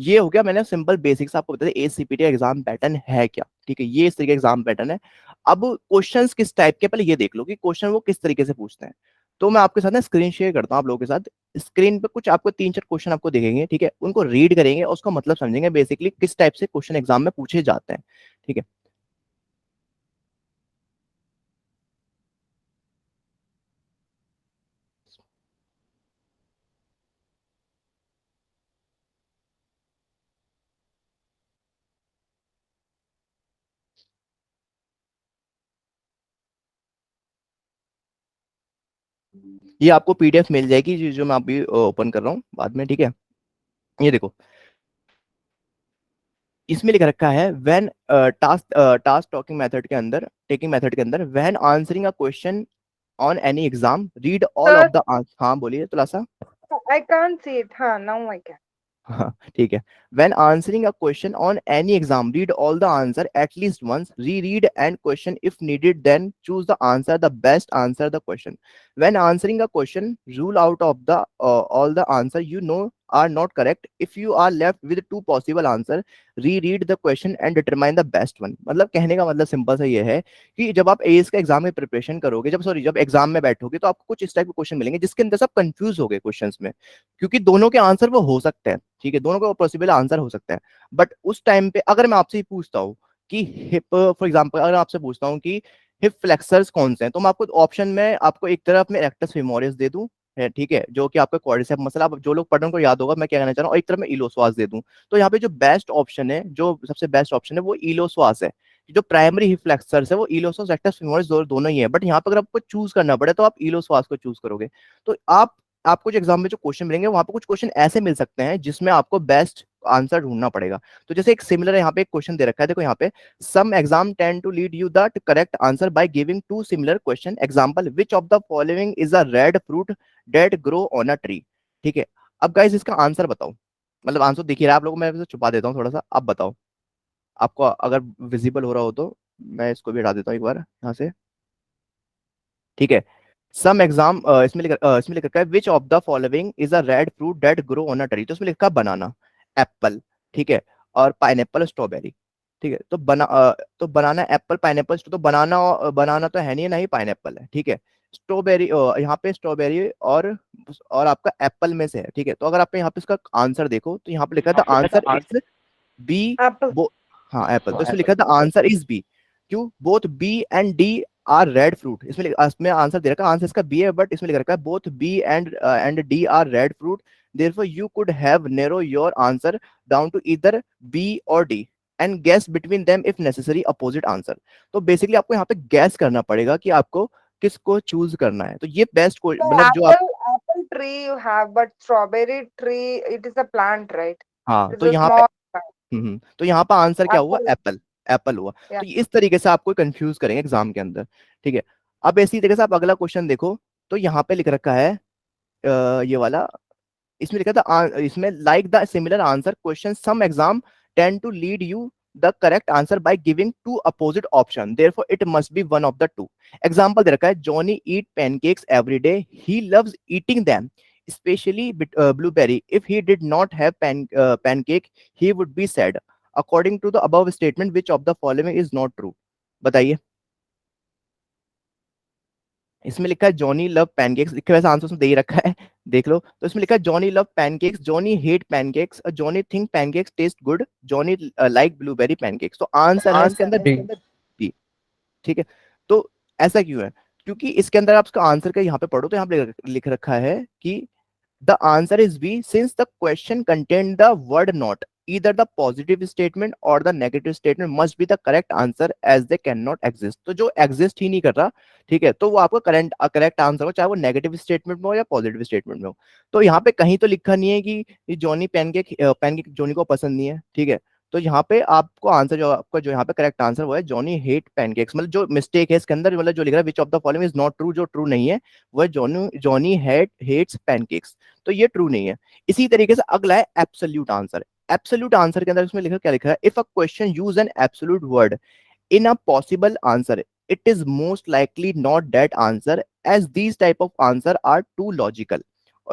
ये हो गया, मैंने सिंपल बेसिक्स आपको बता दिया एसीपीटी एग्जाम पैटर्न है क्या, ठीक है, ये इस तरीके एग्जाम पैटर्न है। अब क्वेश्चंस किस टाइप के, पहले ये देख लो कि क्वेश्चन वो किस तरीके से पूछते हैं। तो मैं आपके साथ ना स्क्रीन शेयर करता हूँ आप लोगों के साथ। स्क्रीन पे कुछ आपको 3-4 क्वेश्चन आपको दिखेंगे, ठीक है, उनको रीड करेंगे और उसका मतलब समझेंगे बेसिकली किस टाइप से क्वेश्चन एग्जाम में पूछे जाते हैं, ठीक है। ये आपको पीडीएफ मिल जाएगी जो मैं अभी ओपन कर रहा हूँ बाद में, ठीक है। ये देखो, इसमें लिख रखा है when task task talking method के अंदर, टेकिंग मेथड के अंदर, when answering a question on any exam read all of Sir, the answer. हाँ बोलिए Tulasa. I can't see it. Huh, now I can. हाँ ठीक है। When answering a question on any exam, read all the answer at least once. Reread and question if needed. Then choose the answer. The best answer the question. When answering a question, rule out of the all the answer you know are not correct. If you are left with two possible answer, reread the question and determine the best one. मतलब कहने का मतलब simple सा ये है कि जब आप एएस का एग्जाम में प्रिपरेशन करोगे, जब एग्जाम में बैठोगे तो आपको कुछ इस टाइप के क्वेश्चन मिलेंगे जिसके अंदर सब कंफ्यूज हो गए क्वेश्चंस में, क्योंकि दोनों के आंसर वो हो सकते हैं, ठीक है, दोनों का पॉसिबल आंसर हो सकता है। बट उस टाइम पे अगर मैं आपसे ही पूछता हूँ कि हिप, फॉर एग्जांपल अगर आपसे पूछता हूँ कि हिप फ्लेक्सर्स कौन से हैं, तो मैं आपको ऑप्शन में आपको एक तरफ में रेक्टस फेमोरिस दे दूं, है ठीक है, जो कि आपका क्वाड्रिसेप मसला, आप जो लोग पढ़ रहे हैं उनको याद होगा मैं क्या कहना चाह रहा हूँ, और एक तरफ में इलोस्वास दे दूं। तो यहाँ पे जो बेस्ट ऑप्शन है, जो सबसे बेस्ट ऑप्शन है वो इलोस्वास है। जो प्राइमरी हिप फ्लेक्सर्स है वो इलोस्वास रेक्टस फेमोरिस दोनों ही है, बट यहाँ पे अगर आपको चूज करना पड़े तो आप इलोस्वास को चूज करोगे। तो आपको जो एग्जाम में जो क्वेश्चन मिलेंगे वहां पे कुछ क्वेश्चन ऐसे मिल सकते हैं जिसमें आपको बेस्ट आंसर ढूंढना पड़ेगा। तो जैसे एक सिमिलर यहाँ पे एक क्वेश्चन दे रखा है, देखो यहाँ पे, some exam tend to lead you the correct answer by giving two similar question, example which of the following is a red fruit that grow on a tree, ठीक है। अब गाइस इसका आंसर बताओ, मतलब आंसर दिख ही रहा है आप लोगों को, मैं छुपा देता हूँ थोड़ा सा, अब बताओ आपको अगर विजिबल हो रहा हो तो। मैं इसको भी हटा देता हूँ एक बार यहाँ से, ठीक है। सम एग्जाम इसमें लिख रखा है विच of the following is a red fruit that grow on a tree, तो इसमें लिखा है बनाना, एप्पल, ठीक है, और पाइनएप्पल, स्ट्रॉबेरी, ठीक है। तो बनाना, एप्पल, पाइनएप्पल, तो बनाना तो है नहीं, ना ही पाइनएप्पल है, ठीक है। स्ट्रॉबेरी, यहाँ पे स्ट्रॉबेरी और आपका एप्पल में से है, ठीक है। तो अगर आप यहाँ पे इसका आंसर देखो तो यहाँ पे लिखा था आंसर इज बी, Apple. बो हाँ एप्पल, तो इसमें लिखा था आंसर इज बी। क्यों? Both B and D are red fruit, इसमें आंसर दे रखा है, आंसर इसका बी है, बट इसमें लिख रखा है both B and D are red fruit, therefore you could have narrow your answer down to either B or D and guess between them if necessary opposite answer। तो basically आपको यहाँ पे gas करना पड़ेगा कि आपको किसको चूज करना है। तो ये बेस्ट The मतलब जो आप, apple tree you have, but strawberry tree, it is a plant, right? हाँ It's तो a यहाँ पे, small plant. तो यहाँ पर आंसर क्या हुआ? Apple. एप्पल, एप्पल हुआ। Yeah. तो इस तरीके से आपको कंफ्यूज करेंगे एग्जाम के अंदर, ठीक है। अब इसी तरीके से आप अगला क्वेश्चन देखो, तो यहाँ पे लिख रखा है ये वाला, इसमें लिखा था इसमें like the similar answer question some exam tend to lead you the correct answer by giving two opposite option, therefore it must be one of the two. Example दे रखा है Johnny eat pancakes every day, he loves eating them specially blueberry, if he did not have pancake he would be sad, according to the above statement which of the following is not true। बताइए। इसमें लिखा है Johnny love pancakes, लिखा वैसे answer उसमें दे ही रखा है देख लो। तो इसमें लिखा है Johnny love pancakes, Johnny hate pancakes, Johnny think pancakes taste good, Johnny like blueberry pancakes. तो आंसर है इसके Answer. अंदर बी, ठीक है। तो ऐसा क्यों है? क्योंकि इसके अंदर आप उसका आंसर का यहाँ पे पढ़ो तो यहाँ पे लिख रखा है कि the answer is B since the question contained the word not. Either the positive statement or the negative statement must be the correct answer as they cannot exist। तो जो exist ही नहीं कर रहा, ठीक है, तो वो आपका करेक्ट आंसर हो, चाहे वो नेगेटिव स्टेटमेंट में हो या पॉजिटिव स्टेटमेंट में हो। तो यहाँ पे कहीं तो लिखा नहीं है कि ये जॉनी पैनकेक जॉनी को पसंद नहीं है, ठीक है। तो यहाँ पे आपको आंसर जो आपका जो यहाँ पे करेक्ट आंसर वो है जॉनी हेट पैनकेक्स। मतलब जो मिस्टेक है इसके अंदर, मतलब जो लिख रहा है विच of the following is not true, जो ट्रू नहीं है वो है जॉनी हेट्स पैनकेक्स, तो ये ट्रू नहीं है। इसी तरीके से अगला है एब्सोल्यूट आंसर। एब्सोल्यूट आंसर के अंदर इसमें लिखा क्या लिखा है, if a question use an absolute word in a possible answer it is most likely not that answer as these type of answer are too logical।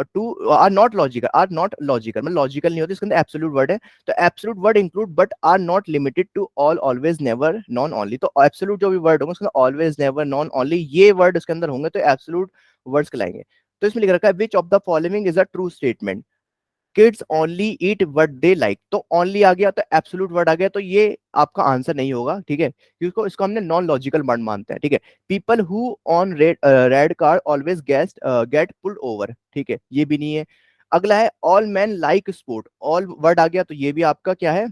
Two are not logical, मतलब logical नहीं होती, इसके अंदर absolute word है। तो absolute word include but are not limited to all, always, never, none, only. तो absolute जो भी वर्ड होंगे उसके अंदर ऑलवेज, नेवर, नॉन, ओनली ये वर्ड उसके अंदर होंगे तो एब्सोल्यूट वर्ड्स कहलाएंगे। तो इसमें लिख रखा है विच of the following is a true statement, kids only eat what they like. तो ओनली आ गया तो एब्सोल्यूट वर्ड आ गया, तो ये आपका आंसर नहीं होगा, ठीक है, क्योंकि इसको हमने नॉन लॉजिकल वर्ड मानते हैं, ठीक है। People who on red car always get pulled over, ठीक है, ये भी नहीं है। अगला है all man like sport, all word आ गया तो ये भी आपका क्या है,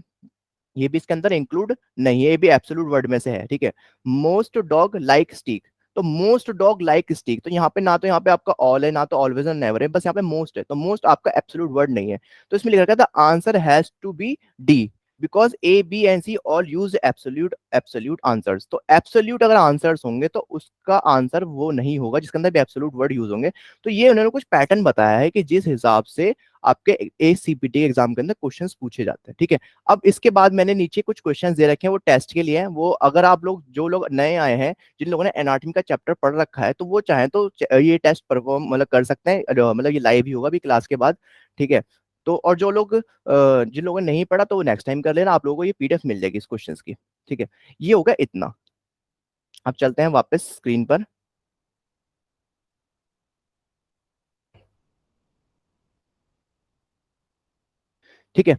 ये भी इसके अंदर इंक्लूड नहीं है, ये भी एब्सोल्यूट वर्ड में से है, ठीक है। मोस्ट डॉग लाइक स्टीक, तो मोस्ट डॉग लाइक स्टीक, तो यहाँ पे ना तो यहाँ पे आपका ऑल है, ना तो ऑलवेज और नेवर है, बस यहाँ पे मोस्ट है, तो मोस्ट आपका एब्सोल्यूट वर्ड नहीं है। तो इसमें लिखा था the answer has to be D, because A B and C all use absolute absolute answers. तो एब्सोल्यूट अगर आंसर्स होंगे तो उसका आंसर वो नहीं होगा जिसके अंदर भी एब्सोल्यूट वर्ड यूज होंगे। तो ये उन्होंने कुछ पैटर्न बताया है कि जिस हिसाब से आपके एसीपीटी एग्जाम के अंदर क्वेश्चंस पूछे जाते हैं, ठीक है। अब इसके बाद मैंने नीचे कुछ क्वेश्चन दे रखे हैं, वो टेस्ट के लिए हैं, वो अगर आप लोग जो लोग नए आए हैं, जिन लोगों ने एनाटॉमी का चैप्टर पढ़ रखा है, तो वो चाहें तो ये टेस्ट परफॉर्म मतलब कर सकते हैं, मतलब ये लाइव ही होगा अभी क्लास के बाद, ठीक है। तो और जो लोग जिन लोगों ने नहीं पढ़ा तो वो नेक्स्ट टाइम कर लेना, आप लोगों को ये पीडीएफ मिल जाएगी इस क्वेश्चंस की, ठीक है। ये होगा इतना। अब चलते हैं वापस स्क्रीन पर, ठीक है।